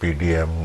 PDM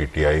PTI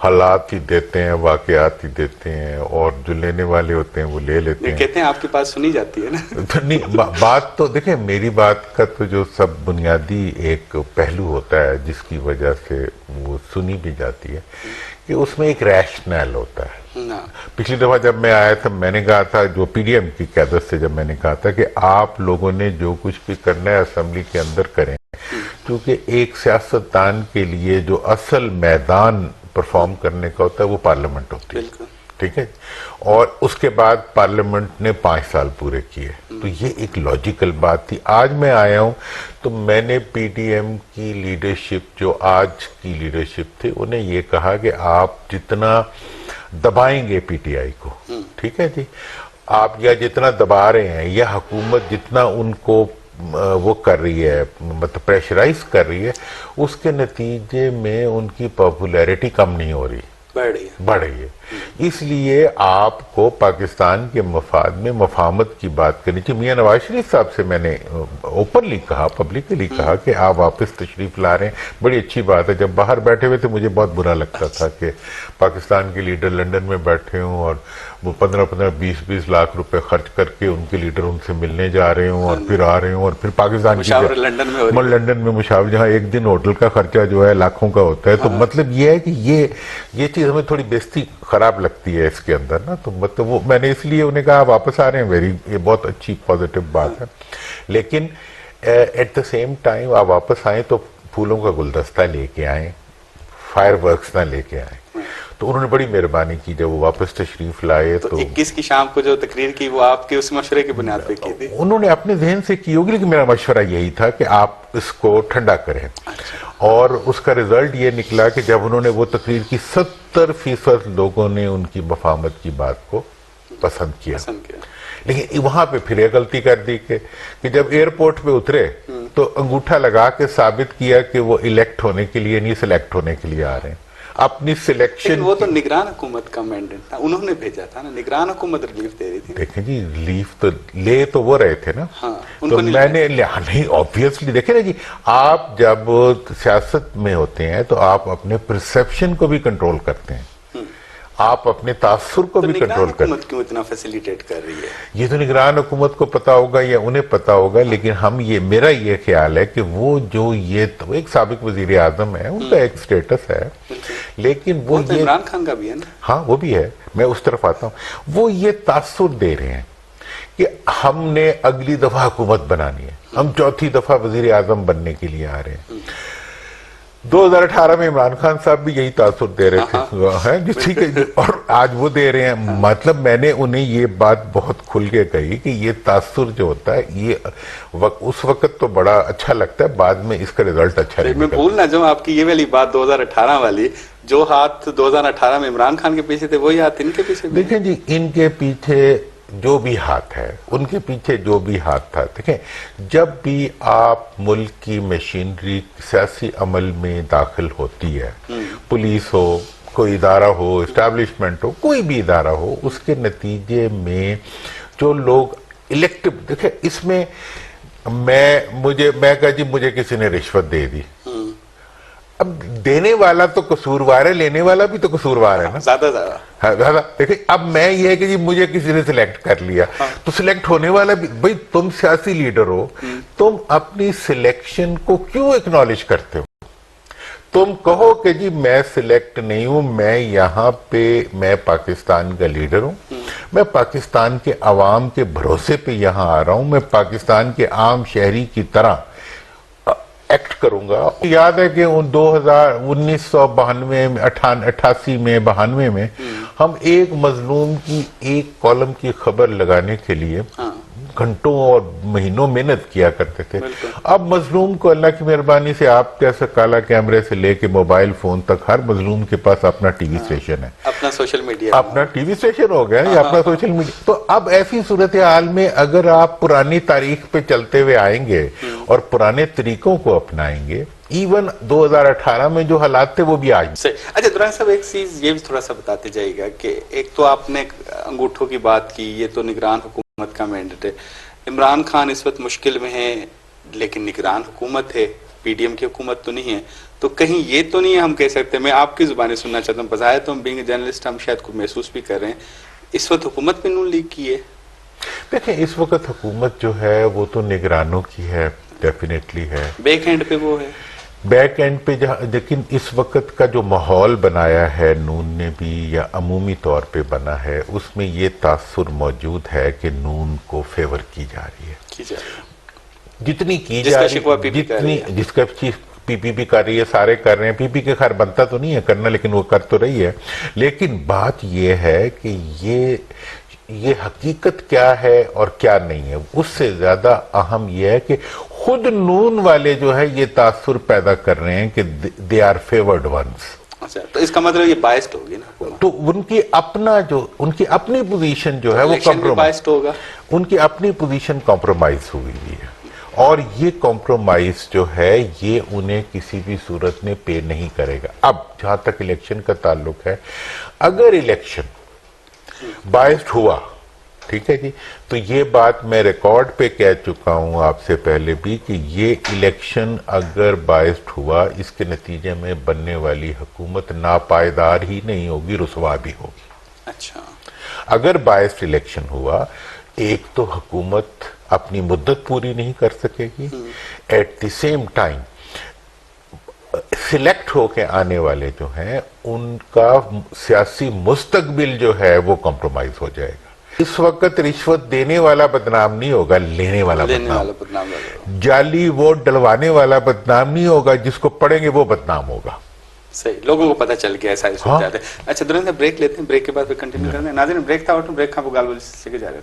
حالات ہی دیتے ہیں, واقعات ہی دیتے ہیں, اور جو لینے والے ہوتے ہیں وہ لے لیتے ہیں. کہتے ہیں آپ کی بات سنی جاتی ہے نا. نہیں, بات تو دیکھیں, میری بات کا تو جو سب بنیادی ایک پہلو ہوتا ہے جس کی وجہ سے وہ سنی بھی جاتی ہے, کہ اس میں ایک ریشنل ہوتا ہے. پچھلی دفعہ جب میں آیا تھا میں نے کہا تھا, جو پی ڈی ایم کی قیادت سے جب میں نے کہا تھا کہ آپ لوگوں نے جو کچھ بھی کرنا ہے اسمبلی کے اندر کریں, کیونکہ ایک سیاستدان کے لیے جو اصل میدان پرفارم کرنے کا ہوتا ہے وہ پارلیمنٹ ہوتی ہے, ٹھیک ہے, اور اس کے بعد پارلیمنٹ نے 5 سال پورے کیے. تو یہ ایک لاجیکل بات تھی. آج میں آیا ہوں تو میں نے پی ٹی ایم کی لیڈرشپ, جو آج کی لیڈرشپ تھی, انہیں یہ کہا کہ آپ جتنا دبائیں گے پی ٹی آئی کو, ٹھیک ہے جی, آپ یا جتنا دبا رہے ہیں یا حکومت جتنا ان کو وہ کر رہی ہے, مطلب پریشرائز کر رہی ہے, اس کے نتیجے میں ان کی پاپولیرٹی کم نہیں ہو رہی, بڑھ رہی ہے. اس لیے آپ کو پاکستان کے مفاد میں مفاہمت کی بات کرنی چاہیے. میاں نواز شریف صاحب سے میں نے اوپنلی کہا, پبلکلی کہا کہ آپ واپس تشریف لا رہے ہیں, بڑی اچھی بات ہے. جب باہر بیٹھے ہوئے تھے مجھے بہت برا لگتا تھا کہ پاکستان کے لیڈر لنڈن میں بیٹھے ہوں اور وہ 15-20 لاکھ روپے خرچ کر کے ان کے لیڈر ان سے ملنے جا رہے ہوں اور پھر آ رہے ہوں, اور پھر پاکستان کی لنڈن میں مشاور, جہاں ایک دن ہوٹل کا خرچہ جو ہے لاکھوں کا ہوتا ہے. تو مطلب یہ ہے کہ یہ چیز ہمیں تھوڑی بےزتی خراب لگتی ہے اس کے اندر نا. تو مطلب وہ میں نے اس لیے انہیں کہا واپس آ رہے ہیں, یہ بہت اچھی پازیٹیو بات ہے. لیکن ایٹ دا سیم ٹائم آپ واپس آئیں تو پھولوں کا گلدستہ لے کے آئیں, فائر ورکس نہ لے کے آئیں. تو انہوں نے بڑی مہربانی کی, جب وہ واپس تشریف لائے تو 21 کی شام کو جو تقریر کی وہ آپ کے اس مشورے کی بنیاد پہ کی تھی؟ انہوں نے اپنے ذہن سے کی ہوگی, لیکن میرا مشورہ یہی تھا کہ آپ اس کو ٹھنڈا کریں. اور اس کا رزلٹ یہ نکلا کہ جب انہوں نے وہ تقریر کی 70% لوگوں نے ان کی مفاہمت کی بات کو پسند کیا. لیکن وہاں پہ پھر یہ غلطی کر دی کہ جب ایئرپورٹ پہ اترے تو انگوٹھا لگا کے ثابت کیا کہ وہ الیکٹ ہونے کے لیے نہیں, سلیکٹ ہونے کے لیے آ رہے ہیں. اپنی سلیکشن, وہ تو نگران حکومت کا مینڈیٹ تھا, انہوں نے بھیجا تھا نا, نگران حکومت ریلیف دے رہی تھی. دیکھیں جی, ریلیف تو لے تو وہ رہے تھے نا, تو میں نے نہیں, آبویسلی دیکھیں نا جی, آپ جب سیاست میں ہوتے ہیں تو آپ اپنے پرسیپشن کو بھی کنٹرول کرتے ہیں, آپ اپنے تاثر کو بھی کنٹرول کرتے ہیں. حکومت کیوں اتنا فیسیلیٹیٹ کر رہی ہے؟ یہ تو نگران حکومت کو پتا ہوگا یا انہیں پتا ہوگا, لیکن میرا یہ خیال ہے کہ وہ جو یہ ایک سابق وزیر اعظم ہے, ان کا ایک سٹیٹس ہے, لیکن وہ یہ عمران خان کا بھی ہے نا. ہاں وہ بھی ہے, میں اس طرف آتا ہوں. وہ یہ تاثر دے رہے ہیں کہ ہم نے اگلی دفعہ حکومت بنانی ہے, ہم چوتھی دفعہ وزیر اعظم بننے کے لیے آ رہے ہیں. 2018 میں عمران خان صاحب بھی یہی تاثر دے رہے تھے, ٹھیک ہے, اور آج وہ دے رہے ہیں. مطلب میں نے انہیں یہ بات بہت کھل کے کہی کہ یہ تاثر جو ہوتا ہے یہ اس وقت تو بڑا اچھا لگتا ہے, بعد میں اس کا رزلٹ اچھا نہیں. میں بھول نہ جاؤں آپ کی یہ والی بات 2018 والی, جو ہاتھ 2018 میں عمران خان کے پیچھے تھے وہی ہاتھ ان کے پیچھے. دیکھیں جی, ان کے پیچھے جو بھی ہاتھ ہے, ان کے پیچھے جو بھی ہاتھ تھا, دیکھیں جب بھی آپ ملک کی مشینری سیاسی عمل میں داخل ہوتی ہے, پولیس ہو, کوئی ادارہ ہو, اسٹیبلشمنٹ ہو, کوئی بھی ادارہ ہو, اس کے نتیجے میں جو لوگ الیکٹو, دیکھیں اس میں میں کہا جی مجھے کسی نے رشوت دے دی, اب دینے والا تو قصوروار ہے, لینے والا بھی تو قصوروار ہے نا, زیادہ. دیکھیں اب میں یہ ہے کہ جی مجھے کسی نے سلیکٹ کر لیا, تو سلیکٹ ہونے والا بھی, بھئی تم سیاسی لیڈر ہو, تم اپنی سلیکشن کو کیوں اکنالج کرتے ہو؟ تم کہو کہ جی میں سلیکٹ نہیں ہوں, میں یہاں پہ میں پاکستان کا لیڈر ہوں, میں پاکستان کے عوام کے بھروسے پہ یہاں آ رہا ہوں, میں پاکستان کے عام شہری کی طرح ایکٹ کروں گا. یاد ہے کہ 1992 میں 92 میں ہم ایک مظلوم کی ایک کالم کی خبر لگانے کے لیے گھنٹوں اور مہینوں محنت کیا کرتے تھے. اب مظلوم کو اللہ کی مہربانی سے آپ کیسے کالا کیمرے سے لے کے موبائل فون تک ہر مظلوم کے پاس اپنا ٹی وی اسٹیشن ہے, اپنا سوشل میڈیا, اپنا ٹی وی اسٹیشن ہو گیا یا اپنا سوشل میڈیا. تو اب ایسی صورتحال میں اگر آپ پرانی تاریخ پہ چلتے ہوئے آئیں گے اور پرانے طریقوں کو اپنائیں گے, ایون 2018 میں جو حالات تھے وہ بھی آج. اچھا دران صاحب, ایک چیز یہ بھی تھوڑا سا بتاتے جائے گا کہ ایک تو آپ نے انگوٹھوں کی بات کی, یہ تو نگران حکومت کا مینڈیٹ ہے. عمران خان اس وقت مشکل میں ہے, لیکن نگران حکومت ہے, پی ڈی ایم کی حکومت تو نہیں ہے. تو کہیں یہ تو نہیں ہم کہہ سکتے, میں آپ کی زبانیں سننا چاہتا ہوں, بظاہر تو ہم بینگ جرنلسٹ ہم شاید کو محسوس بھی کر رہے ہیں, اس وقت حکومت میں نون لیگ کی ہے. دیکھیں اس وقت حکومت جو ہے وہ تو نگرانوں کی ہے, ڈیفینیٹلی ہے, بیک ہینڈ پہ وہ ہے, بیک اینڈ پہ جہاں, لیکن اس وقت کا جو ماحول بنایا ہے نون نے بھی یا عمومی طور پہ بنا ہے, اس میں یہ تاثر موجود ہے کہ نون کو فیور کی جا رہی ہے, جتنی کی جا رہی ہے, جس کا پی پی بھی کر رہی ہے, سارے کر رہے ہیں, پی پی کے خیر بنتا تو نہیں ہے کرنا, لیکن وہ کر تو رہی ہے. لیکن بات یہ ہے کہ یہ حقیقت کیا ہے اور کیا نہیں ہے, اس سے زیادہ اہم یہ ہے کہ خود نون والے جو ہے یہ تاثر پیدا کر رہے ہیں کہ دے آر فیورڈ ونس. اچھا, تو اس کا مطلب یہ بائسڈ ہوگی نا, تو ان کی اپنی پوزیشن جو ہے وہ بائسڈ ہوگا, ان کی اپنی پوزیشن کمپرومائز ہوئی ہے, اور یہ کمپرومائز جو ہے یہ انہیں کسی بھی صورت میں پے نہیں کرے گا. اب جہاں تک الیکشن کا تعلق ہے, اگر الیکشن بائسڈ ہوا, ٹھیک ہے جی, تو یہ بات میں ریکارڈ پہ کہہ چکا ہوں آپ سے پہلے بھی کہ یہ الیکشن اگر بائسڈ ہوا, اس کے نتیجے میں بننے والی حکومت ناپائیدار ہی نہیں ہوگی, رسوا بھی ہوگی. اچھا, اگر بائسڈ الیکشن ہوا, ایک تو حکومت اپنی مدت پوری نہیں کر سکے گی, at the same time select ہو کے آنے والے جو ہیں ان کا سیاسی مستقبل جو ہے وہ کمپرومائز ہو جائے گا. اس وقت رشوت دینے والا بدنام نہیں ہوگا, لینے والا بدنام, جعلی ووٹ ڈلوانے والا بدنام نہیں ہوگا, جس کو پڑھیں گے وہ بدنام ہوگا. صحیح, لوگوں کو پتہ چل گیا ہے ساری صورتحال. اچھا درن صاحب, بریک لیتے ہیں, بریک کے بعد پھر کنٹینیو کرتے ہیں. ناظرین بریک تھا, اور بریک کھا گال بول سے کے جا رہے ہیں.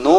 9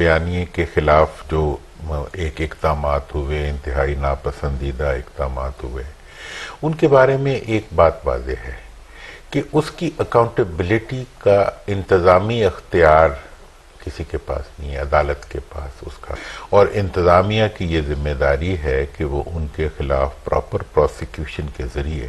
بیانیے کے خلاف جو ایک اقدامات ہوئے, انتہائی ناپسندیدہ اقدامات ہوئے, ان کے بارے میں ایک بات واضح ہے کہ اس کی اکاؤنٹیبلٹی کا انتظامی اختیار کسی کے پاس نہیں ہے, عدالت کے پاس اس کا, اور انتظامیہ کی یہ ذمہ داری ہے کہ وہ ان کے خلاف پراپر پروسیکیوشن کے ذریعے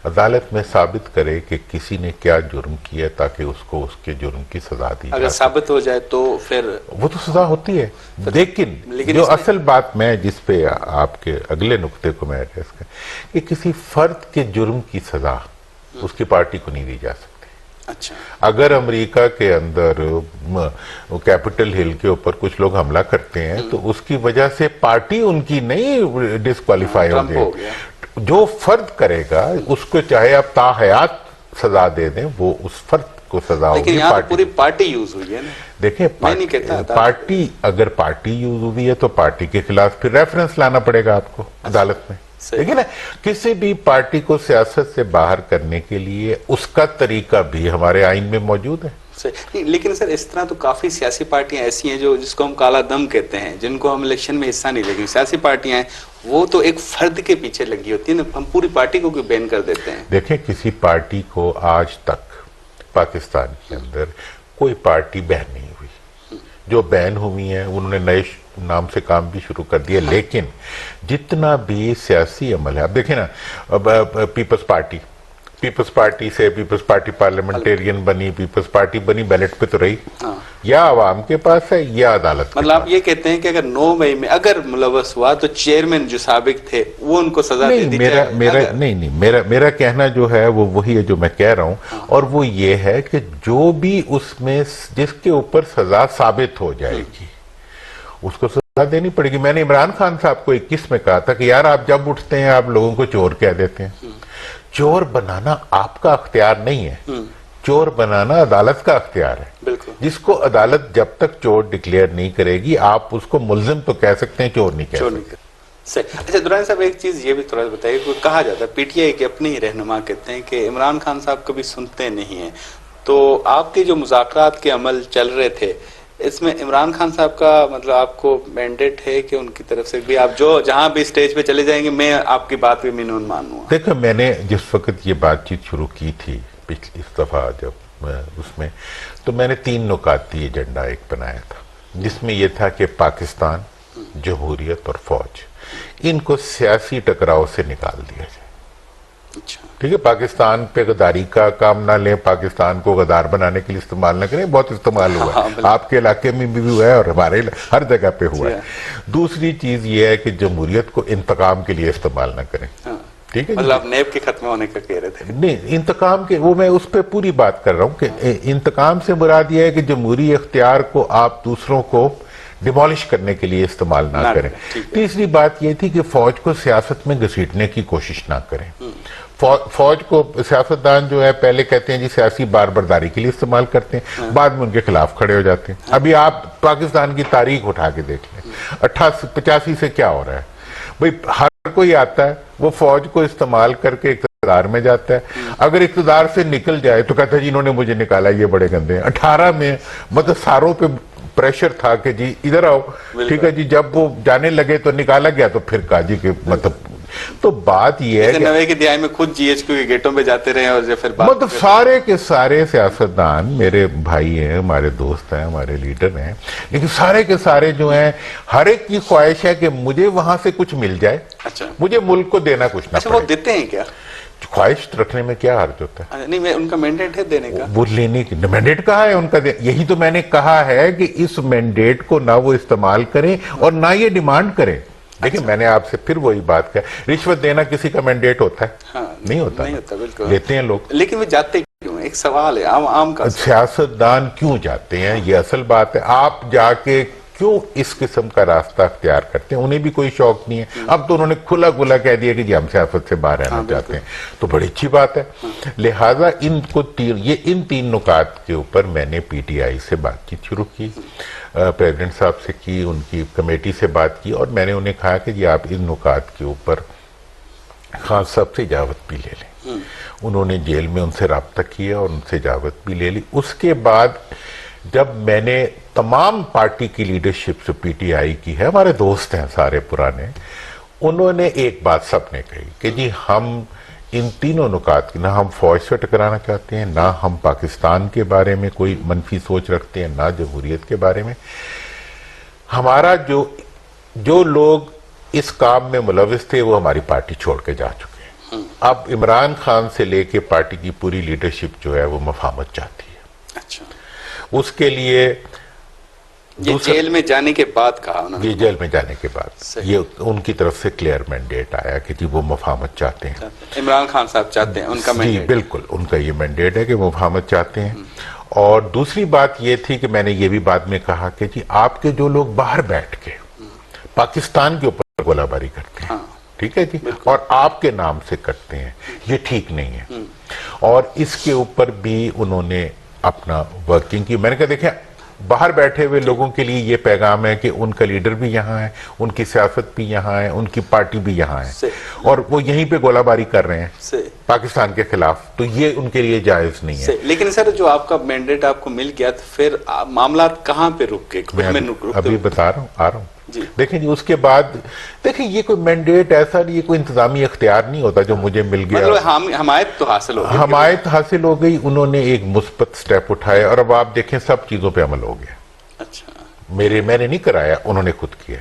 عدالت میں ثابت کرے کہ کسی نے کیا جرم کیا تاکہ اس کو اس کے جرم کی سزا دی جائے. اگر ثابت ہو جائے تو پھر وہ تو سزا ہوتی ہے. لیکن جو اصل بات میں جس پہ آپ کے اگلے نقطے کو میں ایڈریس کریں کہ کسی فرد کے جرم کی سزا اس کی پارٹی کو نہیں دی جا سکتی. اچھا, اگر امریکہ کے اندر کیپٹل ہل کے اوپر کچھ لوگ حملہ کرتے ہیں تو اس کی وجہ سے پارٹی ان کی نہیں ڈسکوالیفائی ہو گئی. جو فرد کرے گا اس کو چاہے آپ تا حیات سزا دے دیں, وہ اس فرد کو سزا ہوگی. لیکن یہاں پوری پارٹی یوز ہوئی ہے نا. دیکھیں پارٹی, اگر پارٹی یوز ہوئی ہے تو پارٹی کے خلاف پھر ریفرنس لانا پڑے گا آپ کو عدالت میں. لیکن کسی بھی پارٹی کو سیاست سے باہر کرنے کے لیے اس کا طریقہ بھی ہمارے آئین میں موجود ہے. لیکن سر اس طرح تو کافی سیاسی پارٹیاں ایسی ہیں جو جس کو ہم کالا دم کہتے ہیں, جن کو ہم الیکشن میں حصہ نہیں لیں. سیاسی پارٹیاں ہیں وہ تو ایک فرد کے پیچھے لگی ہوتی ہیں, ہم پوری پارٹی کو بین کر دیتے ہیں. دیکھیں کسی پارٹی کو آج تک پاکستان کے اندر کوئی پارٹی بین نہیں ہوئی. جو بین ہوئی ہیں انہوں نے نئے نام سے کام بھی شروع کر دیا. لیکن جتنا بھی سیاسی عمل ہے, اب دیکھیں نا, پیپلز پارٹی سے پیپلز پارٹی پارلیمنٹیرین بنی, پیپلز پارٹی بنی, بیلٹ پہ تو رہی, یا عوام کے پاس ہے یا عدالت. مطلب آپ یہ کہتے ہیں کہ اگر 9 مئی میں اگر ملوث ہوا تو چیئرمین جو سابق تھے وہ ان کو سزا دے دی جائے. نہیں, میرا کہنا جو ہے وہ وہی ہے جو میں کہہ رہا ہوں, اور وہ یہ ہے کہ جو بھی اس میں جس کے اوپر سزا ثابت ہو جائے گی اس کو سزا دینی پڑے گی. میں نے عمران خان صاحب کو 21 میں کہا تھا کہ یار آپ جب اٹھتے ہیں آپ لوگوں کو چور کہہ دیتے ہیں. چور بنانا آپ کا اختیار نہیں ہے, چور بنانا عدالت کا اختیار ہے. جس کو عدالت جب تک چور ڈکلیئر نہیں کرے گی آپ اس کو ملزم تو کہہ سکتے ہیں, چور نہیں کہہ سکتے. صحیح. اچھا درانی صاحب ایک چیز یہ بھی تھوڑا سا بتائیے, کہا جاتا ہے پی ٹی آئی کے اپنے ہی رہنما کہتے ہیں کہ عمران خان صاحب کبھی سنتے نہیں ہیں, تو آپ کے جو مذاکرات کے عمل چل رہے تھے اس میں عمران خان صاحب کا مطلب آپ کو مینڈیٹ ہے کہ ان کی طرف سے بھی آپ جو جہاں بھی اسٹیج پہ چلے جائیں گے میں آپ کی بات پہ مینون مانوں گا؟ دیکھیں میں نے جس وقت یہ بات چیت شروع کی تھی پچھلی دفعہ جب اس میں, تو میں نے 3 نکاتی ایجنڈا ایک بنایا تھا, جس میں یہ تھا کہ پاکستان, جمہوریت اور فوج, ان کو سیاسی ٹکراؤ سے نکال دیا جائے. اچھا ٹھیک ہے, پاکستان پہ غداری کا کام نہ لیں, پاکستان کو غدار بنانے کے لیے استعمال نہ کریں. بہت استعمال ہوا ہے, آپ کے علاقے میں بھی ہوا ہے اور ہمارے ہر جگہ پہ ہوا ہے. دوسری چیز یہ ہے کہ جمہوریت کو انتقام کے لیے استعمال نہ کریں. ٹھیک ہے, مطلب آپ نیب کے ختم ہونے کا کہہ رہے تھے. نہیں, انتقام کے وہ میں اس پہ پوری بات کر رہا ہوں کہ انتقام سے مراد یہ ہے کہ جمہوری اختیار کو آپ دوسروں کو ڈیمالش کرنے کے لیے استعمال نہ کریں. تیسری بات یہ تھی کہ فوج کو سیاست میں گھسیٹنے کی کوشش نہ کریں. فوج کو سیاستدان جو ہے پہلے کہتے ہیں جی سیاسی باربرداری کے لیے استعمال کرتے ہیں, بعد میں ان کے خلاف کھڑے ہو جاتے ہیں. ابھی آپ پاکستان کی تاریخ اٹھا کے دیکھ لیں, 85 سے کیا ہو رہا ہے بھئی, ہر کوئی آتا ہے وہ فوج کو استعمال کر کے اقتدار میں جاتا ہے. اگر اقتدار سے نکل جائے تو کہتا ہے جی انہوں نے مجھے نکالا, یہ بڑے گندے ہیں. 18 میں مطلب ساروں پہ پریشر تھا کہ جی ادھر آؤ, ٹھیک ہے جی, جب وہ جانے لگے تو نکالا گیا تو پھر کہا جی کہ مطلب. تو بات یہ ہے کہ نوے کی دہائی میں خود جی ایچ کیو کے گیٹوں پہ جاتے رہے اور پھر مطلب سارے کے سارے سیاستدان میرے بھائی ہیں, ہمارے دوست ہیں, ہمارے لیڈر ہیں, لیکن سارے کے سارے جو ہیں ہر ایک کی خواہش ہے کہ مجھے وہاں سے کچھ مل جائے. اچھا, مجھے ملک کو دینا کچھ نہ پڑے. وہ دیتے ہیں کیا؟ خواہش رکھنے میں کیا حرج ہوتا ہے؟ نہیں, ان کا مینڈیٹ ہے دینے کا. وہ لینے کی مینڈیٹ کہا ہے ان کا, یہی تو میں نے کہا ہے کہ اس مینڈیٹ کو نہ وہ استعمال کریں اور نہ یہ ڈیمانڈ کریں. دیکھیں میں نے آپ سے پھر وہی بات کہا, رشوت دینا کسی کا مینڈیٹ ہوتا ہے؟ نہیں ہوتا. بالکل لیتے ہیں لوگ, لیکن وہ جاتے کیوں؟ ایک سوال ہے عام کا. سیاستدان کیوں جاتے ہیں یہ اصل بات ہے. آپ جا کے کیوں اس قسم کا راستہ اختیار کرتے ہیں؟ انہیں بھی کوئی شوق نہیں ہے. اب تو انہوں نے کھلا کھلا کہہ دیا کہ جی ہم سیاست سے باہر رہنا چاہتے ہیں, تو بڑی اچھی بات ہے. لہٰذا ان 3 نکات کے اوپر میں نے پی ٹی آئی سے بات چیت شروع کی, پریزیڈنٹ صاحب سے کی, ان کی کمیٹی سے بات کی, اور میں نے انہیں کہا کہ جی آپ ان نکات کے اوپر خان صاحب سے اجازت بھی لے لیں. انہوں نے جیل میں ان سے رابطہ کیا اور ان سے اجازت بھی لے لی. اس کے بعد جب میں نے تمام پارٹی کی لیڈرشپ سے پی ٹی آئی کی ہے, ہمارے دوست ہیں سارے پرانے, انہوں نے ایک بات سب نے کہی کہ جی ہم ان 3 نکات کی, نہ ہم فوج سے ٹکرانا چاہتے ہیں, نہ ہم پاکستان کے بارے میں کوئی منفی سوچ رکھتے ہیں, نہ جمہوریت کے بارے میں. ہمارا جو لوگ اس کام میں ملوث تھے وہ ہماری پارٹی چھوڑ کے جا چکے ہیں. اب عمران خان سے لے کے پارٹی کی پوری لیڈرشپ جو ہے وہ مفاہمت چاہتی ہے. اچھا, اس کے لیے یہ جیل میں جانے کے بعد کہا انہوں نے؟ یہ جیل میں جانے کے بعد یہ ان کی طرف سے کلیئر مینڈیٹ آیا کہ جی وہ مفاہمت چاہتے ہیں. عمران خان صاحب چاہتے ہیں, ان کا مینڈیٹ؟ جی بالکل, ان کا یہ مینڈیٹ ہے کہ وہ مفاہمت چاہتے ہیں. اور دوسری بات یہ تھی کہ میں نے یہ بھی بعد میں کہا کہ جی آپ کے جو لوگ باہر بیٹھ کے پاکستان کے اوپر گولہ باری کرتے ہیں, ٹھیک ہے جی, اور آپ کے نام سے کرتے ہیں, یہ ٹھیک نہیں ہے. اور اس کے اوپر بھی انہوں نے اپنا ورکنگ کی. میں نے کہا دیکھیں باہر بیٹھے ہوئے لوگوں کے لیے یہ پیغام ہے کہ ان کا لیڈر بھی یہاں ہے, ان کی سیاست بھی یہاں ہے, ان کی پارٹی بھی یہاں ہے, اور وہ یہیں پہ گولہ باری کر رہے ہیں پاکستان کے خلاف, تو یہ ان کے لیے جائز نہیں ہے. لیکن سر جو آپ کا مینڈیٹ آپ کو مل گیا تو پھر معاملات کہاں پہ رک گئے؟ میں ابھی بتا رہا ہوں, آ رہا ہوں. دیکھیں جی اس کے بعد دیکھیں یہ کوئی مینڈیٹ ایسا نہیں, یہ کوئی انتظامی اختیار نہیں ہوتا جو مجھے مل گیا. حمایت تو حاصل ہو گئی, حمایت حاصل ہو گئی, انہوں نے ایک مثبت سٹیپ اٹھائے, اور اب آپ دیکھیں سب چیزوں پہ عمل ہو گیا. اچھا, میں نے نہیں کرایا, انہوں نے خود کیا.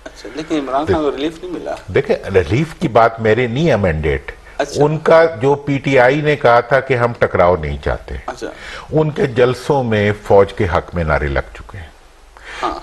اچھا, لیکن عمران خان کو ریلیف نہیں ملا. دیکھیں ریلیف کی بات میرے نہیں ہے مینڈیٹ, ان کا جو پی ٹی آئی نے کہا تھا کہ ہم ٹکراؤ نہیں چاہتے, ان کے جلسوں میں فوج کے حق میں نعرے لگ چکے ہیں.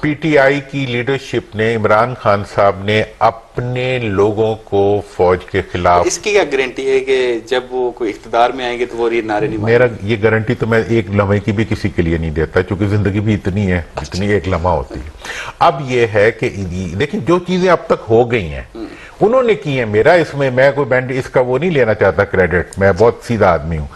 پی ٹی آئی کی لیڈرشپ نے, عمران خان صاحب نے اپنے لوگوں کو فوج کے خلاف. اس کی کیا گارنٹی ہے کہ جب وہ کوئی اقتدار میں آئیں گے تو وہ یہ نعرے نہیں؟ میرا یہ گارنٹی تو میں ایک لمحے کی بھی کسی کے لیے نہیں دیتا, چونکہ زندگی بھی اتنی ہے جتنی ایک لمحہ ہوتی ہے. اب یہ ہے کہ دیکھیں جو چیزیں اب تک ہو گئی ہیں انہوں نے کی ہیں, میرا اس میں میں کوئی بینڈ اس کا وہ نہیں لینا چاہتا کریڈٹ, میں بہت سیدھا آدمی ہوں.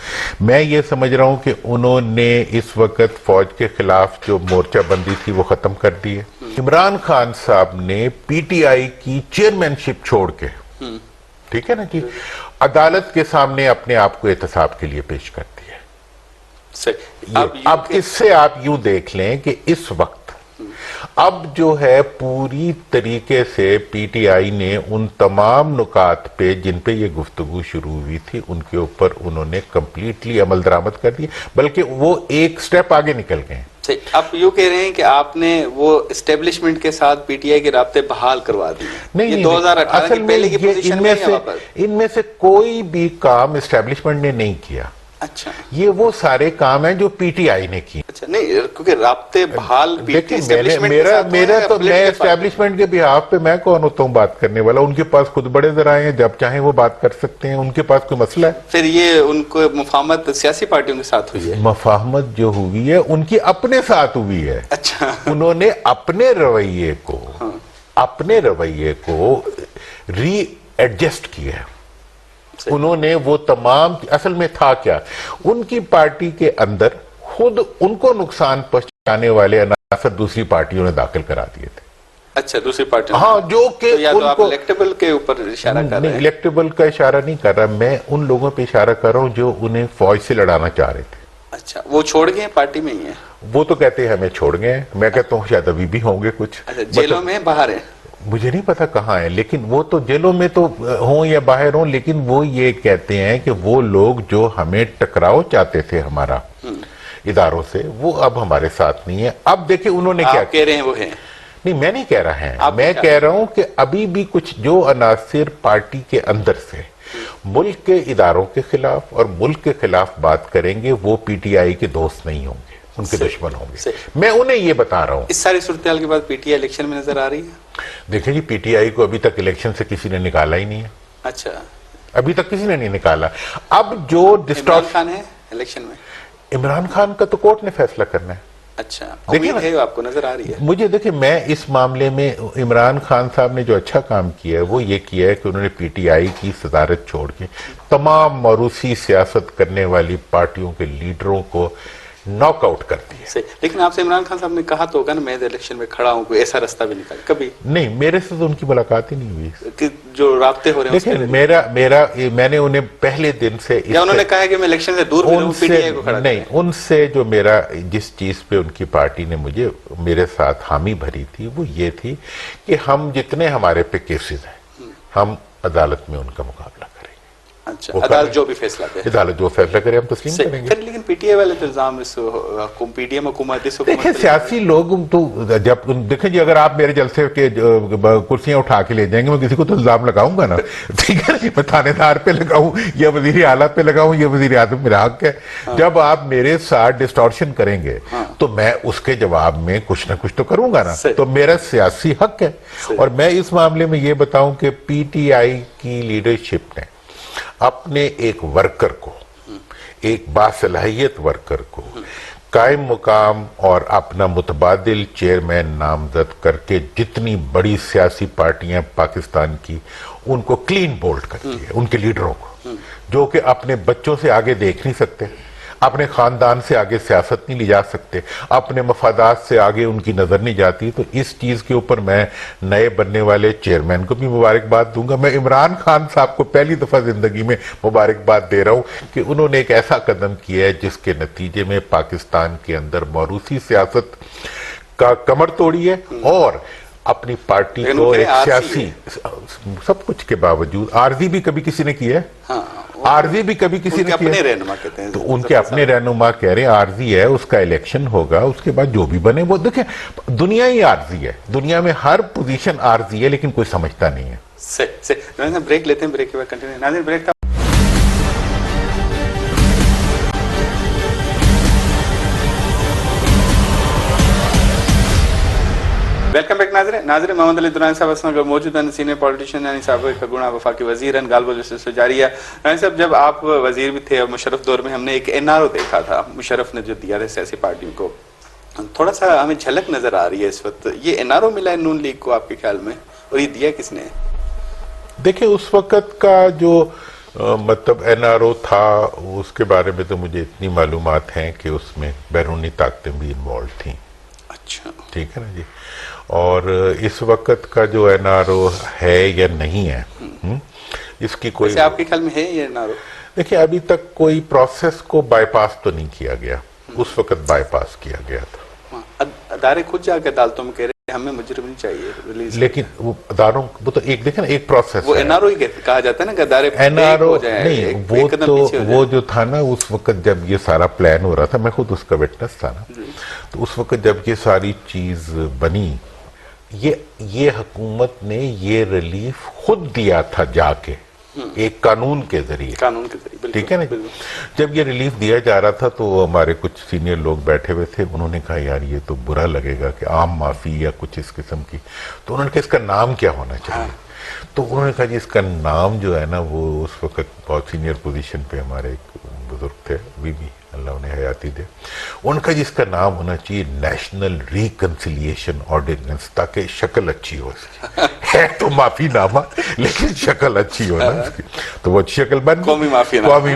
میں یہ سمجھ رہا ہوں کہ انہوں نے اس وقت فوج کے خلاف جو مورچہ بندی تھی وہ ختم کر دی ہے. عمران خان صاحب نے پی ٹی آئی کی چیئرمین شپ چھوڑ کے، ٹھیک ہے نا جی، عدالت کے سامنے اپنے آپ کو احتساب کے لیے پیش کر دیا. اب اس سے آپ یوں دیکھ لیں کہ اس وقت اب جو ہے پوری طریقے سے پی ٹی آئی نے ان تمام نکات پہ جن پہ یہ گفتگو شروع ہوئی تھی ان کے اوپر انہوں نے کمپلیٹلی عمل درآمد کر دیا، بلکہ وہ ایک سٹیپ آگے نکل گئے. آپ یوں کہہ رہے ہیں کہ آپ نے وہ اسٹیبلشمنٹ کے ساتھ پی ٹی آئی کے رابطے بحال کروا دیے؟ نہیں، 2018 کی پہلے کی پوزیشن میں ان میں سے کوئی بھی کام اسٹیبلشمنٹ نے نہیں کیا. اچھا، یہ وہ سارے کام ہیں جو پی ٹی آئی نے کی. اچھا، نہیں کیونکہ رابطے بحال میرا تو میں اسٹیبلشمنٹ کے بہاف پہ میں کون ہوتا ہوں بات کرنے والا؟ ان کے پاس خود بڑے ذرائع ہیں، جب چاہیں وہ بات کر سکتے ہیں، ان کے پاس کوئی مسئلہ ہے؟ پھر یہ ان کو مفاہمت سیاسی پارٹیوں کے ساتھ ہوئی ہے؟ مفاہمت جو ہوئی ہے ان کی اپنے ساتھ ہوئی ہے. اچھا، انہوں نے اپنے رویے کو ری ایڈجسٹ کیا ہے. انہوں نے وہ تمام، اصل میں تھا کیا، ان کی پارٹی کے اندر خود ان کو نقصان پہنچانے والے عناصر دوسری پارٹیوں نے داخل کرا دیے تھے. اچھا، دوسری پارٹیوں، ہاں، جو کہ یا تو آپ الیکٹیبل کے اوپر اشارہ کر رہے ہیں؟ الیکٹیبل کا اشارہ نہیں کر رہا، میں ان لوگوں پہ اشارہ کر رہا ہوں جو انہیں فوج سے لڑانا چاہ رہے تھے. اچھا، وہ چھوڑ گئے ہیں، پارٹی میں ہی ہیں؟ وہ تو کہتے ہیں ہمیں چھوڑ گئے ہیں، میں کہتا ہوں شاید ابھی بھی ہوں گے کچھ. اچھا، جیلوں میں باہر ہیں؟ مجھے نہیں پتا کہاں ہے، لیکن وہ تو جیلوں میں تو ہوں یا باہر ہوں، لیکن وہ یہ کہتے ہیں کہ وہ لوگ جو ہمیں ٹکراؤ چاہتے تھے ہمارا اداروں سے، وہ اب ہمارے ساتھ نہیں ہے. اب دیکھیں انہوں نے کیا کہہ رہے ہیں وہ ہیں؟ نہیں، میں نہیں کہہ رہا ہے، میں کہہ رہا ہوں کہ ابھی بھی کچھ جو عناصر پارٹی کے اندر سے ملک کے اداروں کے خلاف اور ملک کے خلاف بات کریں گے وہ پی ٹی آئی کے دوست نہیں ہوں گے، ان کے دشمن ہوں گے. میں انہیں یہ بتا رہا ہوں. اس ساری صورتحال کے بعد پی ٹی آئی الیکشن میں نظر آ رہی ہے؟ دیکھیں جی، پی ٹی آئی کو ابھی تک الیکشن سے کسی نے نکالا ہی نہیں ہے. اچھا، ابھی تک کسی نے نہیں نکالا. اب جو عمران خان ہے الیکشن میں؟ عمران خان کا تو کورٹ نے فیصلہ کرنا ہے. اچھا، امید ہے آپ کو نظر آ رہی ہے؟ مجھے دیکھیں، میں اس معاملے میں عمران خان صاحب نے جو اچھا کام کیا ہے وہ یہ کیا ہے کہ انہوں نے پی ٹی آئی کی صدارت چھوڑ کے تمام موروثی سیاست کرنے والی پارٹیوں کے لیڈروں کو ناک آؤٹ کر دیا. لیکن آپ سے عمران خان صاحب نے کہا تو ہوگا نا میں الیکشن میں کھڑا ہوں، کوئی ایسا رستہ بھی نکال؟ کبھی نہیں، میرے سے تو ان کی ملاقات ہی نہیں ہوئی کہ جو رابطے ہو رہے ہیں. دیکھیں، میں نے انہیں پہلے دن سے یا انہوں نے کہا کہ میں الیکشن سے دور ہوں، پی ٹی آئی کو کھڑا نہیں، ان سے جو میرا جس چیز پہ ان کی پارٹی نے مجھے میرے ساتھ حامی بھری تھی وہ یہ تھی کہ ہم جتنے ہمارے پہ کیسز ہیں ہم عدالت میں ان کا مقابلہ کریں گے. اچھا، عدالت جو بھی فیصلہ کرے، عدالت جو فیصلہ کرے ہم تسلیم کریں گے. لیکن پی ٹی آئی والے تو الزام اس پی ٹی ایم حکومت دیکھیں سیاسی لوگ تو جب دیکھیں جی، اگر آپ میرے جلسے کے کرسیاں اٹھا کے لے جائیں گے میں کسی کو تو الزام لگاؤں گا نا. ٹھیک ہے، میں تھانے دار پہ لگاؤں یا وزیر اعلیٰ پہ لگاؤں یا وزیر اعظم میرا حق ہے. جب آپ میرے ساتھ ڈسٹورشن کریں گے تو میں اس کے جواب میں کچھ نہ کچھ تو کروں گا نا، تو میرا سیاسی حق ہے. اور میں اس معاملے میں یہ بتاؤں کہ پی ٹی آئی کی لیڈرشپ نے اپنے ایک ورکر کو، ایک باصلاحیت ورکر کو قائم مقام اور اپنا متبادل چیئرمین نامزد کر کے جتنی بڑی سیاسی پارٹیاں پاکستان کی ان کو کلین بولڈ کرتی ہے، ان کے لیڈروں کو، جو کہ اپنے بچوں سے آگے دیکھ نہیں سکتے، اپنے خاندان سے آگے سیاست نہیں لی جا سکتے، اپنے مفادات سے آگے ان کی نظر نہیں جاتی. تو اس چیز کے اوپر میں نئے بننے والے چیئرمین کو بھی مبارکباد دوں گا. میں عمران خان صاحب کو پہلی دفعہ زندگی میں مبارکباد دے رہا ہوں کہ انہوں نے ایک ایسا قدم کیا ہے جس کے نتیجے میں پاکستان کے اندر موروثی سیاست کا کمر توڑی ہے اور اپنی پارٹی کو ایک سیاسی سب کچھ کے باوجود عارضی بھی کبھی کسی نے کیا ہے، عارضی بھی کبھی کسی نے کیا ہے، تو ان کے اپنے رہنما کہہ رہے ہیں عارضی ہے، اس کا الیکشن ہوگا، اس کے بعد جو بھی بنے وہ. دیکھیں دنیا ہی عارضی ہے، دنیا میں ہر پوزیشن عارضی ہے لیکن کوئی سمجھتا نہیں ہے. صحیح. بریک لیتے ہیں، بریک کے بعد کنٹینیو. ناظرین بریک تھا. ویلکم بیک ناظرین محمد علی درانی صاحب اسنا اگر موجود ہیں، سینئر پولیٹیشین یعنی سابق گنا وفاقی وزیر ہیں، غالب الجسس جاری ہے. درانی صاحب جب آپ وزیر بھی تھے اور مشرف دور میں ہم نے ایک این آر او دیکھا تھا مشرف نے جو دیا تھا سیاسی پارٹیوں کو، تھوڑا سا ہمیں جھلک نظر آ رہی ہے اس وقت. یہ این آر او ملا ہے نون لیگ کو آپ کے خیال میں، اور یہ دیا کس نے؟ دیکھیں اس وقت کا جو مطلب این آر او تھا اس کے بارے میں تو مجھے اتنی معلومات ہیں کہ اس میں بیرونی طاقتیں بھی انوالو تھیں. اچھا ٹھیک ہے نا جی. اور اس وقت کا جو NRO ہے یا نہیں ہے اس کی کوئی, ویسے آپ کے خیال میں ہے یہ NRO؟ دیکھیں ابھی تک کوئی پروسیس کو بائی پاس تو نہیں کیا گیا, اس وقت بائی پاس کیا گیا تھا. ادارے خود جا کے عدالتوں میں کہہ رہے ہیں ہمیں مجرم نہیں چاہیے ریلیز, لیکن وہ اداروں وہ تو ایک دیکھیں نا ایک پروسیس وہ ہے. NRO ہی کہا جاتا ہے نا کہ ادارے NRO نہیں, وہ تو وہ جو تھا نا اس وقت جب یہ سارا پلان ہو رہا تھا, میں خود اس کا وٹنس تھا نا, تو اس وقت جب یہ ساری چیز بنی, یہ حکومت نے یہ ریلیف خود دیا تھا جا کے ایک قانون کے ذریعے, ٹھیک ہے نا. جب یہ ریلیف دیا جا رہا تھا تو ہمارے کچھ سینئر لوگ بیٹھے ہوئے تھے, انہوں نے کہا یار یہ تو برا لگے گا کہ عام معافی یا کچھ اس قسم کی, تو انہوں نے کہا اس کا نام کیا ہونا چاہیے. تو انہوں نے کہا جی اس کا نام جو ہے نا, وہ اس وقت بہت سینئر پوزیشن پہ ہمارے ایک بزرگ تھے, ابھی بھی اللہ انہیں حیاتی دے, ان کا جس کا نام ہونا چاہیے نیشنل ریکنسیلیشن آرڈیننس, تاکہ شکل اچھی ہو اس کی. ہے تو معافی نامہ لیکن شکل اچھی ہو نا اس کی, تو وہ شکل بن قومی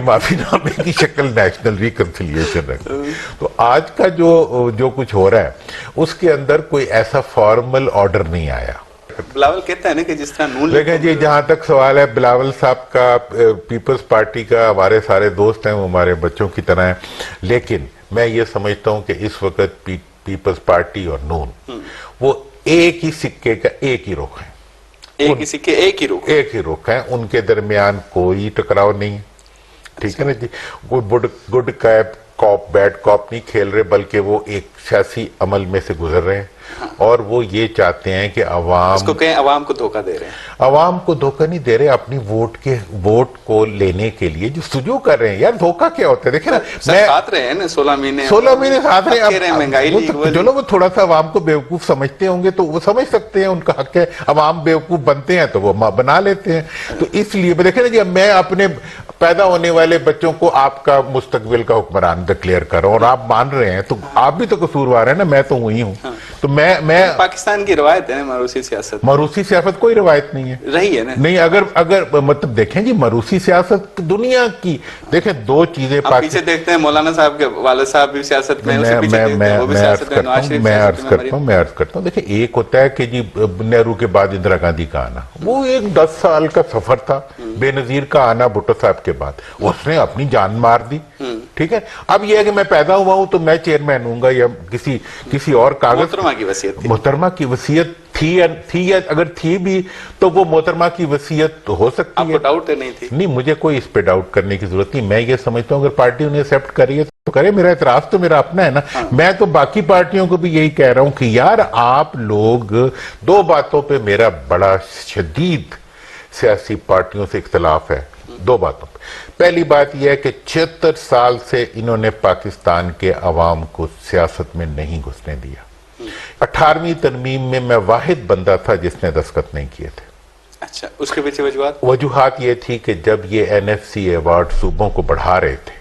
معافی نامے کی شکل نیشنل ریکنسیلیشن ہے. تو آج کا جو کچھ ہو رہا ہے اس کے اندر کوئی ایسا فارمل آرڈر نہیں آیا. بلاول کہتا ہے نا کہ جس طرح نون لیکن جی جہاں تک سوال ہے بلاول صاحب کا, پیپلز پارٹی کا, ہمارے سارے دوست ہیں وہ ہمارے بچوں کی طرح ہیں, لیکن میں یہ سمجھتا ہوں کہ اس وقت پیپلز پارٹی اور نون وہ ایک ہی سکے کا ایک ہی رخ ہے, ایک ہی سکے ایک ہی رخ ہے, ان کے درمیان کوئی ٹکراؤ نہیں, ٹھیک ہے نا جی. کوئی گڈ کاپ بیڈ کاپ نہیں کھیل رہے, بلکہ وہ ایک سیاسی عمل میں سے گزر رہے ہیں, اور وہ یہ چاہتے ہیں کہ عوام کو دھوکہ دے رہے ہیں. عوام کو دھوکہ نہیں دے رہے, اپنی ووٹ کو لینے کے لیے جو سجو کر رہے ہیں. یار دھوکہ کیا ہوتا ہے, دیکھیں نا ساتھ رہے ہیں نا 16 مہینے ساتھ رہے ہیں, چلو وہ تھوڑا سا عوام کو بیوقوف سمجھتے ہوں گے تو وہ سمجھ سکتے ہیں, ان کا حق ہے. عوام بیوقوف بنتے ہیں تو وہ بنا لیتے ہیں. تو اس لیے دیکھیں نا جی, میں اپنے پیدا ہونے والے بچوں کو آپ کا مستقبل کا حکمران ڈکلیئر کر رہا ہوں, اور آپ مان رہے ہیں, تو آپ بھی تو قصوروار ہیں نا, میں تو وہی ہوں. تو میں پاکستان کی روایت ہے موروثی سیاست, موروثی سیاست کوئی روایت نہیں ہے, رہی ہے نا. نہیں, اگر مطلب دیکھیں جی موروثی سیاست دنیا کی, دیکھیں دو چیزیں پیچھے دیکھتے ہیں, مولانا صاحب کے والد صاحب بھی سیاست میں, میں عرض کرتا ہوں, دیکھیں ایک ہوتا ہے کہ جی نہرو کے بعد اندرا گاندھی کا آنا, وہ ایک 10 سال کا سفر تھا. بے نظیر کا آنا بھٹو صاحب کے بعد, اس نے اپنی جان مار دی, ٹھیک ہے. اب یہ ہے کہ میں پیدا ہوا ہوں تو میں چیئرمین ہوں گا یا کسی اور کاغذ. محترمہ کی وصیت تھی, اگر تھی بھی تو وہ محترمہ کی وصیت ہو سکتی ہے. آپ کو ڈاؤٹ نہیں تھی؟ نہیں, مجھے کوئی اس پہ ڈاؤٹ کرنے کی ضرورت نہیں. میں یہ سمجھتا ہوں اگر پارٹی انہیں ایکسیپٹ کری ہے تو کرے, میرا اعتراض تو میرا اپنا ہے نا. میں تو باقی پارٹیوں کو بھی یہی کہہ رہا ہوں کہ یار آپ لوگ, دو باتوں پہ میرا بڑا شدید سیاسی پارٹیوں سے اختلاف ہے, دو باتوں پہ. پہلی بات یہ ہے کہ 76 سال سے انہوں نے پاکستان کے عوام کو سیاست میں نہیں گھسنے دیا. 18ویں ترمیم میں میں واحد بندہ تھا جس نے دستخط نہیں کیے تھے. اچھا, اس کے پیچھے وجوہات یہ تھی کہ جب یہ NFC ایوارڈ صوبوں کو بڑھا رہے تھے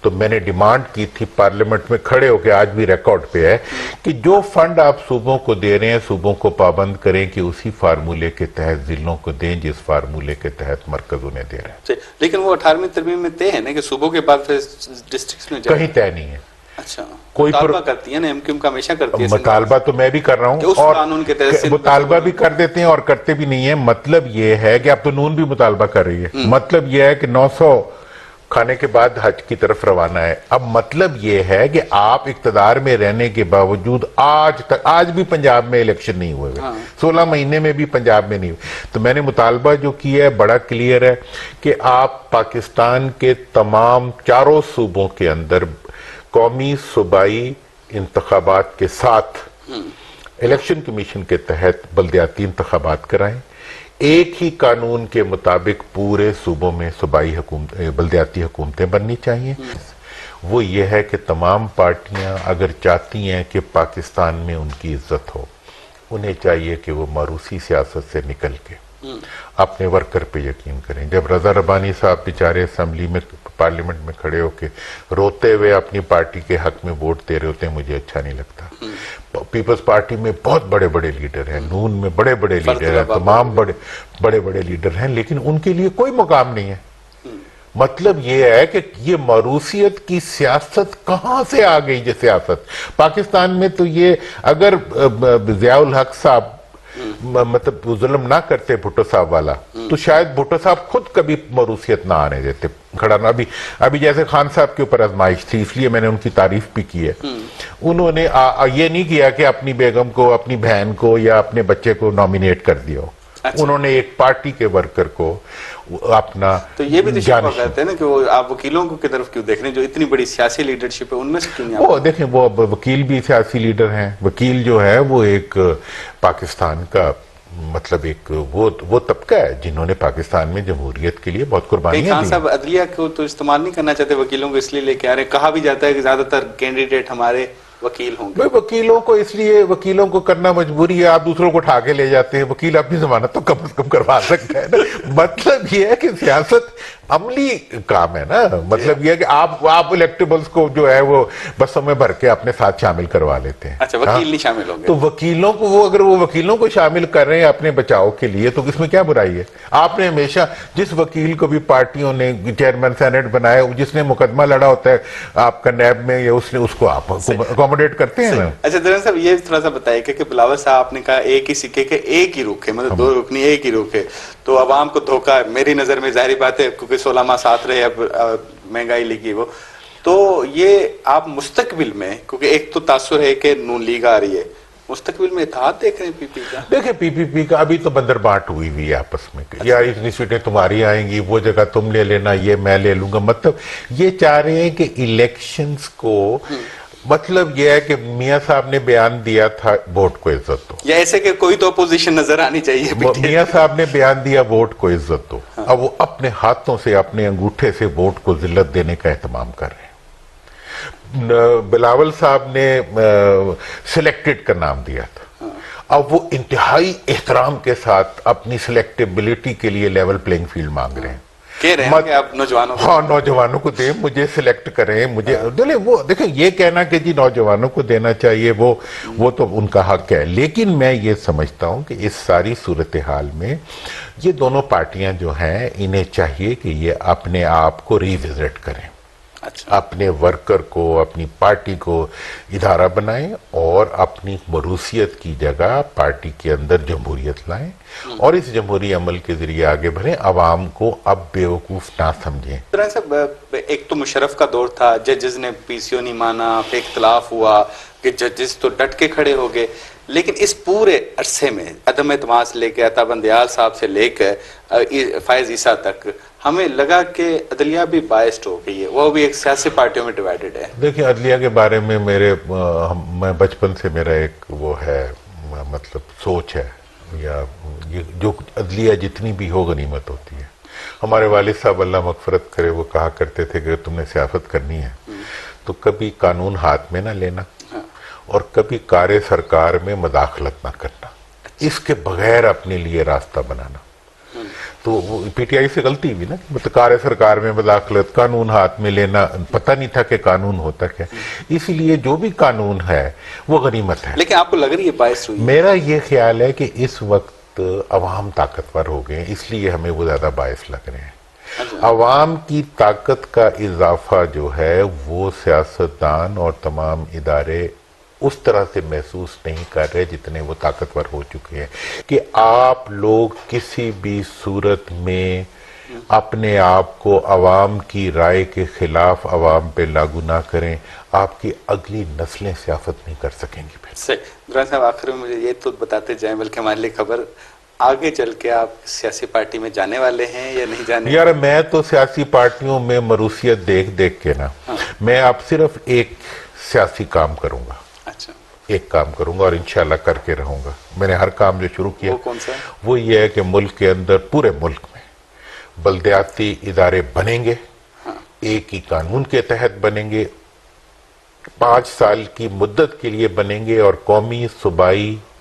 تو میں نے ڈیمانڈ کی تھی پارلیمنٹ میں کھڑے ہو کے, آج بھی ریکارڈ پہ ہے, کہ جو فنڈ آپ صوبوں کو دے رہے ہیں صوبوں کو پابند کریں کہ اسی فارمولے کے تحت ضلعوں کو دیں جس فارمولے کے تحت مرکز انہیں دے رہے ہیں. لیکن وہ 18ویں ترمیم میں طے ہے نا کہ صوبوں کے بعد ڈسٹرکٹس میں کہیں طے نہیں ہے. اچھا, کوئی مطالبہ کرتی ہے نا MQM کا, ہمیشہ کرتی ہے مطالبہ, تو میں بھی کر رہا ہوں, اور مطالبہ بھی کر دیتے ہیں اور کرتے بھی نہیں ہیں. مطلب یہ ہے کہ اب تو نون بھی مطالبہ کر رہی ہے, مطلب یہ ہے کہ 900 کھانے کے بعد حج کی طرف روانہ ہے. اب مطلب یہ ہے کہ آپ اقتدار میں رہنے کے باوجود آج بھی پنجاب میں الیکشن نہیں ہوئے, 16 مہینے میں بھی پنجاب میں نہیں ہوئے. تو میں نے مطالبہ جو کیا ہے بڑا کلیئر ہے کہ آپ پاکستان کے تمام 4 صوبوں کے اندر قومی صوبائی انتخابات کے ساتھ الیکشن کمیشن کے تحت بلدیاتی انتخابات کرائیں. ایک ہی قانون کے مطابق پورے صوبوں میں صوبائی بلدیاتی حکومتیں بننی چاہیے. وہ یہ ہے کہ تمام پارٹیاں اگر چاہتی ہیں کہ پاکستان میں ان کی عزت ہو, انہیں چاہیے کہ وہ موروثی سیاست سے نکل کے اپنے ورکر پہ یقین کریں. جب رضا ربانی صاحب بیچارے اسمبلی میں پارلیمنٹ میں کھڑے ہو کے روتے ہوئے اپنی پارٹی کے حق میں ووٹ دے رہے ہوتے ہیں, مجھے اچھا نہیں لگتا. پیپلز پارٹی میں بہت بڑے بڑے لیڈر ہیں, نون میں بڑے بڑے لیڈر ہیں, تمام بڑے بڑے لیڈر ہیں, لیکن ان کے لیے کوئی مقام نہیں ہے. مطلب یہ ہے کہ یہ موروثیت کی سیاست کہاں سے آ گئی؟ یہ سیاست پاکستان میں تو یہ اگر ضیاء الحق صاحب مطلب ظلم نہ کرتے بھٹو صاحب والا تو شاید بھٹو صاحب خود کبھی موروثیت نہ آنے دیتے کھڑا نہ. ابھی جیسے خان صاحب کے اوپر آزمائش تھی، اس لیے میں نے ان کی تعریف بھی کی ہے. انہوں نے یہ نہیں کیا کہ اپنی بیگم کو، اپنی بہن کو یا اپنے بچے کو نامینیٹ کر دیا ہو. انہوں نے ایک پارٹی کے ورکر کو اپنا تو یہ بھی تو شکوہ کرتے ہیں نا کہ وہ آپ وکیلوں کو کی طرف کیوں دیکھ رہے ہیں جو اتنی بڑی سیاسی لیڈرشپ ہے ان میں سے کیوں نہیں؟ وہ دیکھیں وہ وکیل بھی سیاسی لیڈر ہیں. وکیل جو ہے وہ ایک پاکستان کا مطلب ایک وہ طبقہ ہے جنہوں نے پاکستان میں جمہوریت کے لیے بہت قربانیاں دی. خان صاحب عدلیہ کو تو استعمال نہیں کرنا چاہتے وکیلوں کو اس لیے لے کے آ رہے ہیں. کہا بھی جاتا ہے کہ زیادہ تر کینڈیڈیٹ ہمارے وکیل ہوں گے. وکیلوں کو اس لیے وکیلوں کو کرنا مجبوری ہے. آپ دوسروں کو اٹھا کے لے جاتے ہیں. وکیل اپنی ضمانت تو کم از کم کروا سکتا ہے نا. مطلب یہ ہے کہ سیاست عملی کام ہے نا. مطلب یہ ہے کہ آپ الیکٹیبلز کو جو ہے وہ بسوں میں بھر کے اپنے ساتھ شامل کروا لیتے ہیں. اچھا وکیل نہیں شامل ہوں گے تو وکیلوں کو اگر وہ وکیلوں کو شامل کر رہے ہیں اپنے بچاؤ کے لیے تو اس میں کیا برائی ہے؟ آپ نے ہمیشہ جس وکیل کو بھی پارٹیوں نے چیئرمین سینٹ بنایا، جس نے مقدمہ لڑا ہوتا ہے آپ کا نیب میں یا اس کو آپ اکوموڈیٹ کرتے ہیں نا. اچھا درن صاحب یہ تھوڑا سا بتائیے کہ بلاول صاحب آپ نے کہا ایک ہی سکے کے ایک ہی رخ ہے، مطلب دو رخ نہیں ایک ہی رخ ہے. تو عوام کو دھوکہ ہے میری نظر میں، ظاہری بات ہے کیونکہ 16 ماہ ساتھ رہے، اب مہنگائی لگی وہ. تو یہ آپ مستقبل میں، کیونکہ ایک تو تاثر ہے کہ نون لیگ آ رہی ہے، مستقبل میں اتحاد دیکھ رہے ہیں پی پی کا؟ دیکھیں پی پی پی کا ابھی تو بندر بانٹ ہوئی ہے آپس میں. یا اتنی سیٹیں تمہاری آئیں گی، وہ جگہ تم لے لینا، یہ میں لے لوں گا. مطلب یہ چاہ رہے ہیں کہ الیکشنز کو، مطلب یہ ہے کہ میاں صاحب نے بیان دیا تھا ووٹ کو عزت دو، یا ایسے کہ کوئی تو اپوزیشن نظر آنی چاہیے. میاں صاحب نے بیان دیا ووٹ کو عزت دو. اب وہ اپنے ہاتھوں سے اپنے انگوٹھے سے ووٹ کو ذلت دینے کا اہتمام کر رہے ہیں. بلاول صاحب نے سلیکٹڈ کا نام دیا تھا. اب وہ انتہائی احترام کے ساتھ اپنی سلیکٹیبلٹی کے لیے لیول پلینگ فیلڈ مانگ رہے ہیں. کہہ رہے ہیں کہ آپ نوجوانوں کو، ہاں نوجوانوں کو دیں، مجھے سلیکٹ کریں. مجھے وہ دیکھیں یہ کہنا کہ جی نوجوانوں کو دینا چاہیے وہ تو ان کا حق ہے. لیکن میں یہ سمجھتا ہوں کہ اس ساری صورتحال میں یہ دونوں پارٹیاں جو ہیں انہیں چاہیے کہ یہ اپنے آپ کو ریوزٹ کریں. اچھا. اپنے ورکر کو، اپنی پارٹی کو ادارہ بنائیں اور اپنی موروثیت کی جگہ پارٹی کے اندر جمہوریت لائیں اور اس جمہوری عمل کے ذریعے آگے بڑھیں. عوام کو اب بیوقوف نہ سمجھیں. صاحب ایک تو مشرف کا دور تھا، ججز نے پی سی او نہیں مانا، پھر اختلاف ہوا کہ ججز تو ڈٹ کے کھڑے ہو گئے. لیکن اس پورے عرصے میں عدم اعتماد سے لے کے عطا بندیال صاحب سے لے کر فائز عیسیٰ تک ہمیں لگا کہ عدلیہ بھی بائسڈ ہو گئی ہے، وہ بھی ایک سیاسی پارٹیوں میں ڈیوائیڈڈ ہے. دیکھیں عدلیہ کے بارے میں میں بچپن سے میرا ایک وہ ہے مطلب سوچ ہے، یا جو عدلیہ جتنی بھی ہو غنیمت ہوتی ہے. ہمارے والد صاحب اللہ مغفرت کرے وہ کہا کرتے تھے کہ تم نے سیاست کرنی ہے تو کبھی قانون ہاتھ میں نہ لینا اور کبھی کار سرکار میں مداخلت نہ کرنا، اس کے بغیر اپنے لیے راستہ بنانا. تو پی ٹی آئی سے غلطی ہوئی نا، مطلب کار سرکار میں مداخلت، قانون ہاتھ میں لینا، پتہ نہیں تھا کہ قانون ہوتا کیا. اسی لیے جو بھی قانون ہے وہ غنیمت ہے. لیکن آپ کو لگ رہی ہے باعث ہوئی؟ میرا یہ خیال ہے کہ اس وقت عوام طاقتور ہو گئے ہیں، اس لیے ہمیں وہ زیادہ باعث لگ رہے ہیں. عوام کی طاقت کا اضافہ جو ہے وہ سیاستدان اور تمام ادارے اس طرح سے محسوس نہیں کر رہے جتنے وہ طاقتور ہو چکے ہیں. کہ آپ لوگ کسی بھی صورت میں اپنے آپ کو عوام کی رائے کے خلاف عوام پہ لاگو نہ کریں، آپ کی اگلی نسلیں سیاست نہیں کر سکیں گی. صحیح. صاحب آخر میں مجھے یہ تو بتاتے جائیں، بلکہ ہمارے لیے خبر، آگے چل کے آپ سیاسی پارٹی میں جانے والے ہیں یا نہیں جانے؟ یار میں تو سیاسی پارٹیوں میں موروثیت دیکھ کے نا، میں اب صرف ایک سیاسی کام کروں گا. اچھا. ایک کام کروں گا اور انشاءاللہ کر کے رہوں گا. میں نے ہر کام جو شروع کیا وہ کون سا؟ وہ یہ ہے کہ ملک کے اندر، پورے ملک میں بلدیاتی ادارے بنیں گے، ایک ہی قانون کے تحت بنیں گے، 5 سال کی مدت کے لیے بنیں گے اور قومی، صوبائی